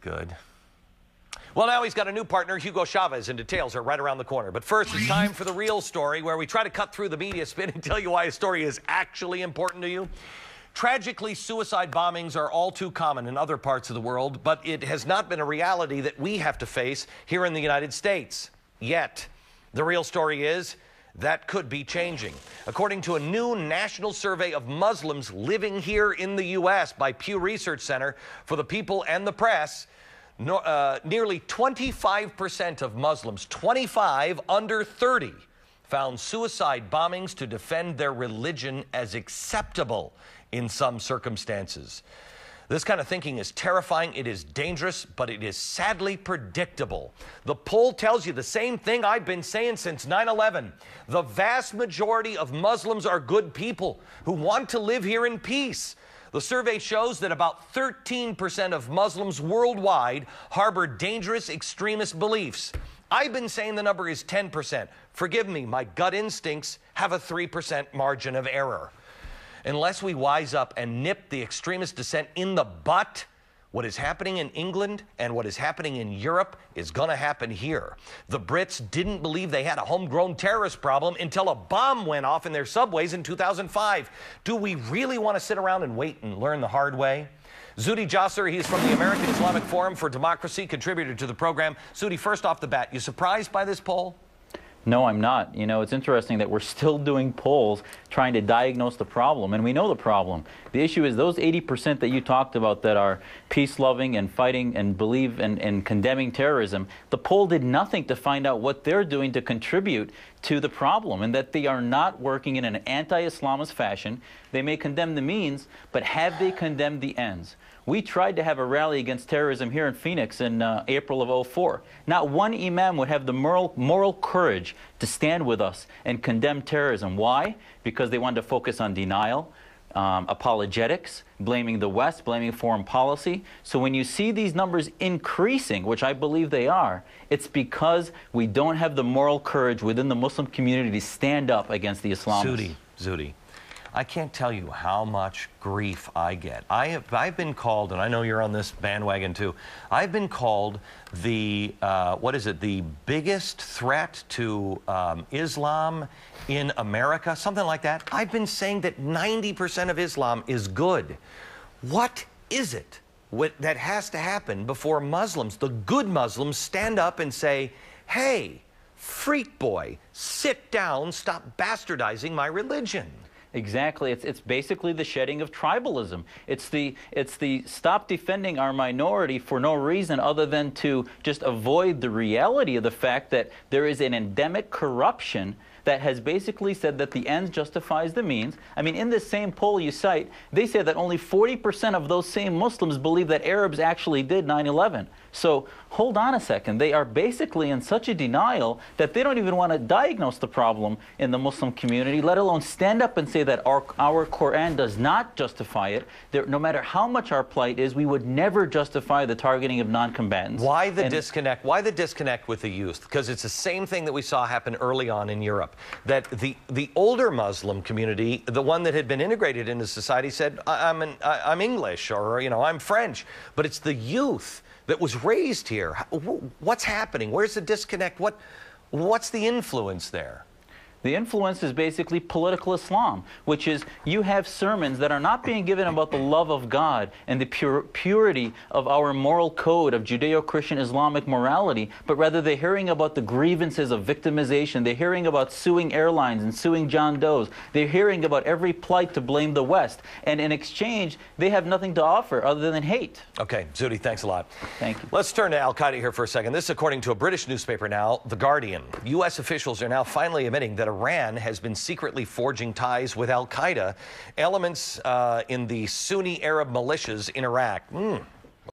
Good. Well, now he's got a new partner, Hugo Chavez, and details are right around the corner. But first, it's time for the real story, where we try to cut through the media spin and tell you why a story is actually important to you. Tragically, suicide bombings are all too common in other parts of the world, but it has not been a reality that we have to face here in the United States yet. The real story is that could be changing. According to a new national survey of Muslims living here in the U.S. by Pew Research Center for the People and the Press, nearly 25% of Muslims, 25 under 30, found suicide bombings to defend their religion as acceptable in some circumstances. This kind of thinking is terrifying, it is dangerous, but it is sadly predictable. The poll tells you the same thing I've been saying since 9/11. The vast majority of Muslims are good people who want to live here in peace. The survey shows that about 13% of Muslims worldwide harbor dangerous extremist beliefs. I've been saying the number is 10%. Forgive me, my gut instincts have a 3% margin of error. Unless we wise up and nip the extremist dissent in the butt, what is happening in England and what is happening in Europe is going to happen here. The Brits didn't believe they had a homegrown terrorist problem until a bomb went off in their subways in 2005. Do we really want to sit around and wait and learn the hard way? Zuhdi Jasser, he's from the American Islamic Forum for Democracy, contributor to the program. Zuhdi, first off the bat, you surprised by this poll? No, I'm not. You know, it's interesting that we're still doing polls trying to diagnose the problem, and we know the problem. The issue is those 80% that you talked about that are peace-loving and fighting and believe in condemning terrorism, the poll did nothing to find out what they're doing to contribute to the problem, and that they are not working in an anti-Islamist fashion. They may condemn the means, but have they condemned the ends? We tried to have a rally against terrorism here in Phoenix in April of '04. Not one imam would have the moral courage to stand with us and condemn terrorism. Why? Because they wanted to focus on denial, apologetics, blaming the West, blaming foreign policy. So when you see these numbers increasing, which I believe they are, it's because we don't have the moral courage within the Muslim community to stand up against the Islamists. Zuhdi, I can't tell you how much grief I get. I've been called, and I know you're on this bandwagon too, I've been called the, the biggest threat to Islam in America, something like that. I've been saying that 90% of Islam is good. What is it that has to happen before Muslims, the good Muslims, stand up and say, hey, freak boy, sit down, stop bastardizing my religion? Exactly. It's basically the shedding of tribalism. It's the stop defending our minority for no reason other than to just avoid the reality of the fact that there is an endemic corruption that has basically said that the ends justifies the means. I mean, in this same poll you cite, they say that only 40% of those same Muslims believe that Arabs actually did 9/11. So hold on a second. They are basically in such a denial that they don't even want to diagnose the problem in the Muslim community, let alone stand up and say that our Quran does not justify it. No matter how much our plight is, we would never justify the targeting of non-combatants. Why the disconnect? Why the disconnect with the youth? Because it's the same thing that we saw happen early on in Europe. That the older Muslim community, the one that had been integrated into society, said, I'm English, or I'm French. But it's the youth that was raised here. What's happening? Where's the disconnect? What's the influence there? The influence is basically political Islam, which is you have sermons that are not being given about the love of God and the purity of our moral code of Judeo-Christian Islamic morality, but rather they're hearing about the grievances of victimization. They're hearing about suing airlines and suing John Does. They're hearing about every plight to blame the West. And in exchange, they have nothing to offer other than hate. Okay, Zuhdi, thanks a lot. Thank you. Let's turn to Al-Qaeda here for a second. This is according to a British newspaper now, The Guardian. U.S. officials are now finally admitting that Iran has been secretly forging ties with Al-Qaeda, elements in the Sunni Arab militias in Iraq.